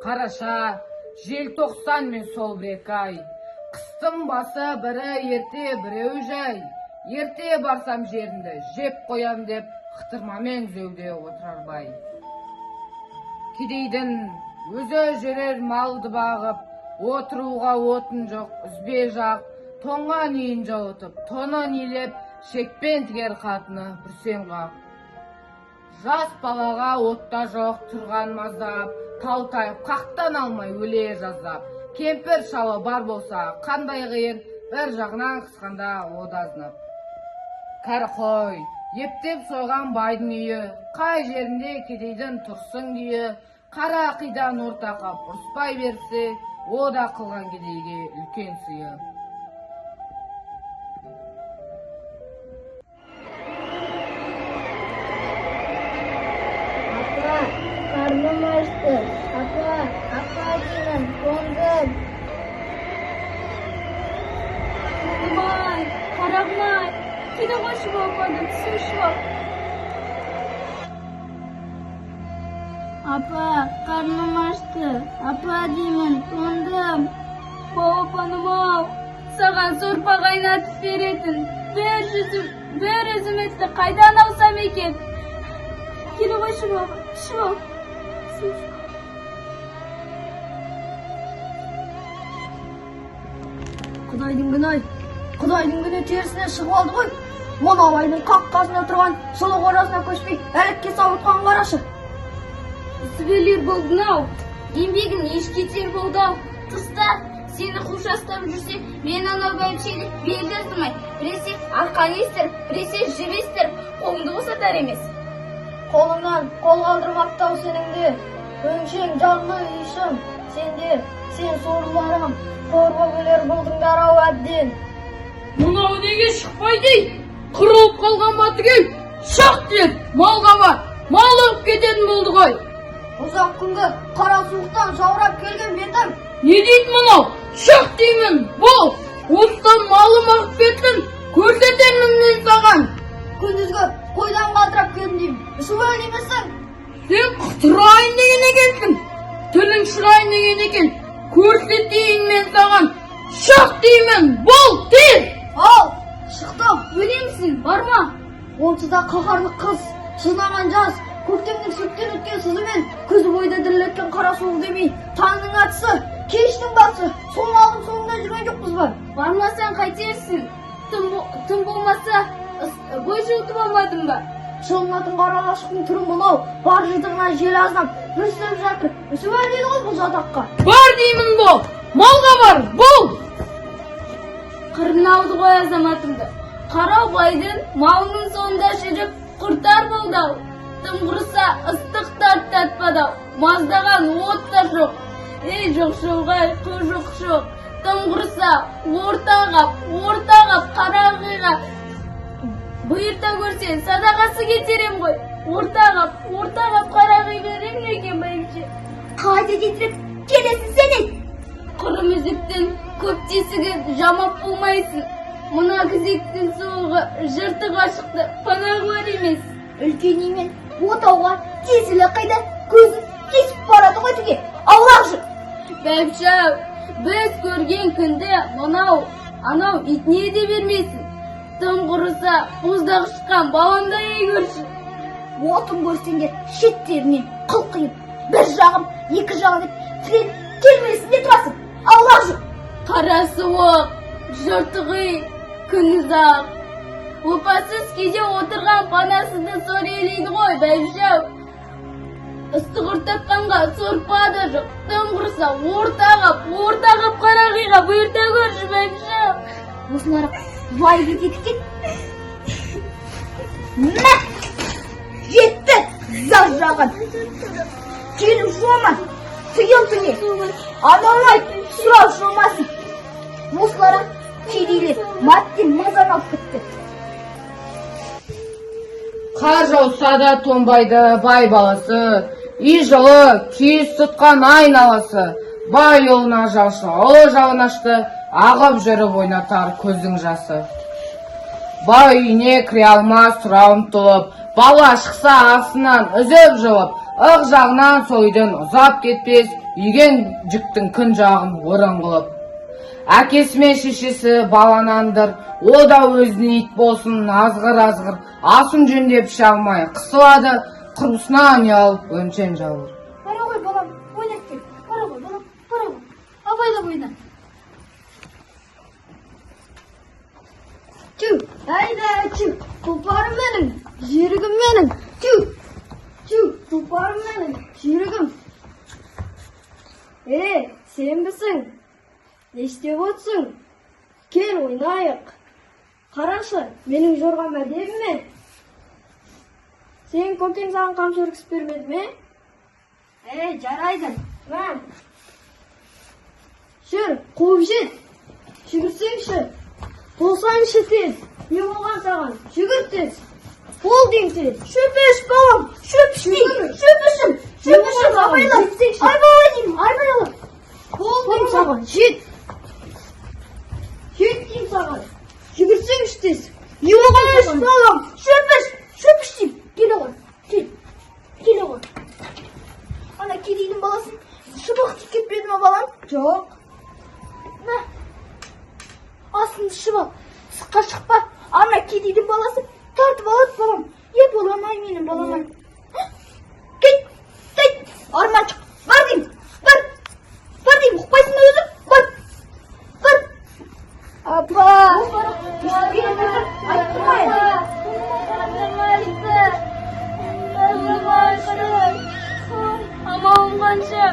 Қараша, желтоқсан мен сол бір екі ай. Қыстың басы бірі ерте, біреу жай. Ерте барсам жерінді жеп қоям деп, қытырмамен зөуде отырар бай. Кедейдің өзі жүрер малды бағып, отыруға отын жоқ, үзбе жақ, тоңған үйін жауытып, тонын илеп, шекпен тігер қатыны бүрсең қақ. Жас балаға отта жоқ тұрған маздап, талтайып қақтан алмай өле жаздап. Кемпір шалы бар болса, қандай қиын, бір жағынан қысқанда одазынып. Кәрі қой, ептеп сойған байдың үйі, қай жерінде кедейдің тұрсын күйі, қара қидан ортақап ұрыспай берсе, о да қылған кедейге үлкен сыйы. Апа, karnım açtı. Apa canım, dondum. Vay, karagmay. Kide başım olmadı, suşma. Apa, karnım açtı. Apa demin, dondum. Hopanım ol. Sağan sorpa kaynatıp veretin. Bir üzüm etli kaydan alsam eken. Kide başım olmadı, suşma. Құдайдың күні терісіне шығып алды ғой. Оны абайдың қаққасына тұрған сұлы қорасына көшпей, әлікке сауытқан қарашы. Сүбелер болдың-ау, еңбегін еш кетер болды-ау. Тыста сені қушастап жүрсе, мен анау бәйбішені белді іздімай. Біресе арқан естір, біресе жіп естір, қолыңды босатар емес. Қолыңнан қол қалдырмақтау сеніңді. Өңшең жанлы үйшім, сен сорларым, қорба бөлер болдыңдар-ау әбден. Мұнау неге шықпайды? Қырылып қалған батыгей, шақ деп, малға бар, мал ұрып кететін болды ғой. Ұзақ күнгі қара суықтан жаурап келген бетім. Не дейді мұнау? Шақ деймін, бол, осыдан малым ағып кеттім, көрсетемін мен саған. Күндізгі қойдан қалтырап келдім деймін. Шуай демесің? Сен құтырайын деген екенсің, тілің шырайын деген екен, көрсетейін мен саған. Шақ деймін, бол, тез! Ал, шықтым. Өлемісің, бар ма? Онсыз да қаһарлы қыз, сынаған жаз, көктемнің сүттен өткен сызымен, күз бойда дірілеткен қара суық демей, таңның атысы, кештің басы, соны алдым соңында жүрген жоқпыз ба? Бармасаң қайтерсің? Тым болмаса, бой жылтып алмадың ба? Шылматын қара лашықтың түрін мынау, бар жыртығына жел азнап, бүрсіп жатыр. Үсіп дейді ғой бұл жатаққа. Бар деймін бол, малға бар, бол! Қырын алды ғой азаматымды. Қара байдың малының соңында жүріп құртар болды-ау. Тым құрыса ыстық татпады-ау. Маздаған от та жоқ. Ей жоқ-жоғай, жоқ. Тым құрыса ортағап қарағыға. Бұйырта көрсен садақасы кетерем ғой. Ортағап қарағый берем екен бәйбіше. Қайда жетіріп келесің сен ет? Құрым үзіктің көп тесігі жамап болмайсың. Мұна күзектің соғы жыртық ашықты панағылар емес. Үлкен емен отауға тесілі қайда көзін кесіп барады ғой түге. Аулақ жүр. Бәйбіше, біз көрген күнді анау итіне де бермесін. Тым құрыса боздақ шыққан баландай көрші. Отын көрсеңдер шеттерінен қылқиып, бір жағым, екі жағым деп тірен келмесін де тұрасың. Аулақ жүр. Қара суық, жыртығы, күн ұзақ. Опасыз кейде отырған панасызды сор елейді ғой, бәйбіше. Ыстық ұртапқанға сорпа да жоқ. Тым құрыса ортағап қарағыға бұйырта көрші, бәйбіше. Осылары вайды кеткен. Мә! Жетті! Зар жағын! Келіп жома! Сүйем түне! Адамай сұрау жомасын! Осылары кедейлер маттен мазан алып кетті. Қар жауса да тонбайды бай баласы, үй жылы күйіс тұтқан айналасы, бай ұлына жаушы, ұлы жауын ашты, ағып жүріп ойнатар көздің жасы. Бай үйіне кіре алмас тұра ұмтылып, бала шықса астынан үзіп жылып, ық жағынан сойдың ұзап кетпес, үйген жүктің күн жағын орын қылып. Әкесі мен шешесі баланандыр, о да өзіне ит болсын азғыр асын жөндеп іше алмай қысылады, құрбысынан ұялып өншен жауыр. Бара ғой балам, ойнап кел. Бара ғой балам, бара ғой. Абайлап ойна. Тю, айда, тю, тұлпарым менің, жүйрігім менің. Тю, тұлпарым менің, жүйрігім. Сен бісің? Не істеп отырсың? Кел ойнайық. Қарашы, менің жорғам әдемі ме? Сен көкең саған қамшы ұрғызып бермеді ме? Жарайды. Жүр, қуып жет. Жүгірсеңші. Болсаңшы тез. Не болған саған? Жүгір тез. Бол дейм тез. Шөпіш балам. Шөпішім. Абайлап. Айбайлап. Бол дейм саған. Жет дейм саған. Жүгірсеңші тез. Не болған балам? Шөпіш дейм. Келе ғой. Келе ғой. Ана кедейдің баласын шыбық тиіп кетпеді ма балам? Жоқ. Астыңды шыбық. Сыққа шықпа. Ана кедейдің баласы тартып алады балам. Боламай менің балам. Кет. Арман шық. Бар дейм. Бар дейм. Ұқпайсың да өзім? Бар. Апа. Амалым қанша?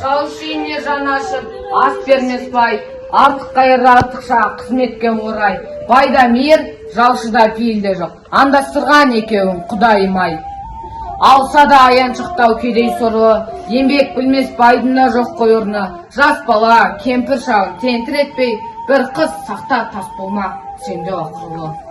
Жалшы үйіне жан ашып, ас бермес бай, артық қайыр артықша қызметке орай. Байда мейір, жалшыда пейілде жоқ. Андастырған екеуін құдайым-ай. Алса да аяншықтау кедей сорлы, еңбек білмес байдың да жоқ қой орны. Жас бала, кемпір шал тентіретпей, бір қыз сақта тас болмақ, сенде ақылы.